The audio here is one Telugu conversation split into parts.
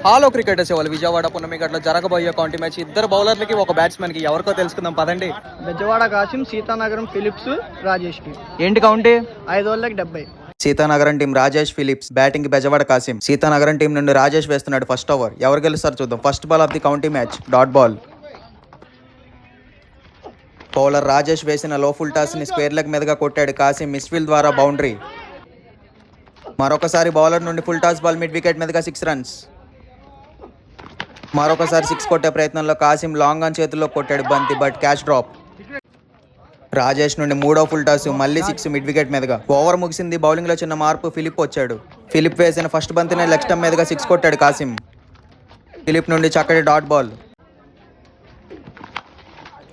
హలో క్రికెటర్స్, ఇవాళ విజయవాడ పున్నమిగడ్లో జరగబోయే కౌంటీ మ్యాచ్. ఇద్దరు బౌలర్లకి ఒక బ్యాట్స్మెన్ కి ఎవరికో తెలుసుకుందాం పదండి. బెజవాడ కాసిం, సీతానగరం ఫిలిప్స్, రాజేష్ కి ఏంటి కౌంటీ? 5 ఓవర్లకి 70. Seethanagaram team Rajesh Philips, batting Bezawada Kasim. Seethanagaram team నుండి రాజేష్ వేస్తున్నాడు ఫస్ట్ ఓవర్. ఎవరు గెలుస్తారు చూద్దాం. First ball of the county match, dot ball. Bowler Rajesh వేసిన లో ఫుల్ టాస్ ని స్క్వేర్ లెగ్ మీదుగా కొట్టాడు కాసిం. మిస్ఫీల్డ్ ద్వారా బౌండరీ. మరొకసారి బౌలర్ నుండి full toss ball mid wicket మీదుగా 6 రన్స్. మరొకసారి 6 కొట్టే ప్రయత్నంలో కాసిం లాంగ్ ఆన్ చేతుల్లో కొట్టాడు బంతి, బట్ క్యాచ్ డ్రాప్. రాజేష్ నుండి మూడో ఫుల్ టాస్, మళ్ళీ 6 మిడ్ వికెట్ మీదుగా. ఓవర్ ముగిసింది. బౌలింగ్ లో చిన్న మార్పు. ఫిలిప్ వచ్చాడు. ఫిలిప్ వేసిన ఫస్ట్ బంతిని లెగ్ స్టంప్ మీదుగా 6 కొట్టాడు కాసిం. ఫిలిప్ నుండి చక్కటి డాట్ బాల్.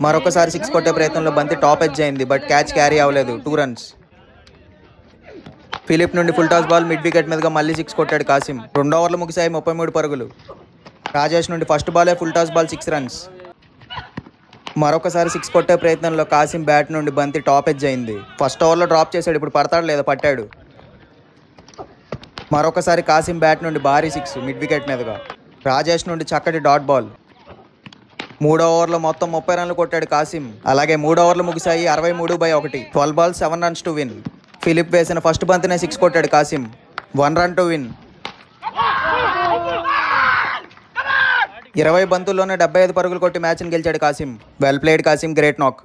మరొకసారి 6 కొట్టే ప్రయత్నంలో బంతి టాప్ ఎడ్జ్ అయింది, బట్ క్యాచ్ క్యారీ అవ్వలేదు. 2 రన్స్. ఫిలిప్ నుండి full toss ball mid wicket మీదుగా మళ్ళీ 6 కొట్టాడు కాసిం. 2 ఓవర్లు ముగిశాయి. 33 పరుగులు. రాజేష్ నుండి ఫస్ట్ బాలే ఫుల్ టాస్ బాల్ 6 రన్స్. మరొకసారి 6 కొట్టే ప్రయత్నంలో కాసిం బ్యాట్ నుండి బంతి టాప్ ఎడ్జ్ అయింది. ఫస్ట్ ఓవర్లో డ్రాప్ చేశాడు. ఇప్పుడు పడతాడు లేదా పట్టాడు. మరొకసారి కాసిం బ్యాట్ నుండి భారీ 6 మిడ్ వికెట్ మీదుగా. రాజేష్ నుండి చక్కటి డాట్ బాల్. 3 ఓవర్లో మొత్తం 30 రన్లు కొట్టాడు కాసిం. అలాగే 3 ఓవర్లు ముగిశాయి. 63/1. 12 balls 7 runs to win. Philip వేసిన ఫస్ట్ బంతినే 6 కొట్టాడు కాసిం. 1 run to win. 20 బంతుల్లోనే 75 పరుగులు కొట్టి మ్యాచ్ని గెలిచాడు Kasim. Well played Kasim, great నాక్.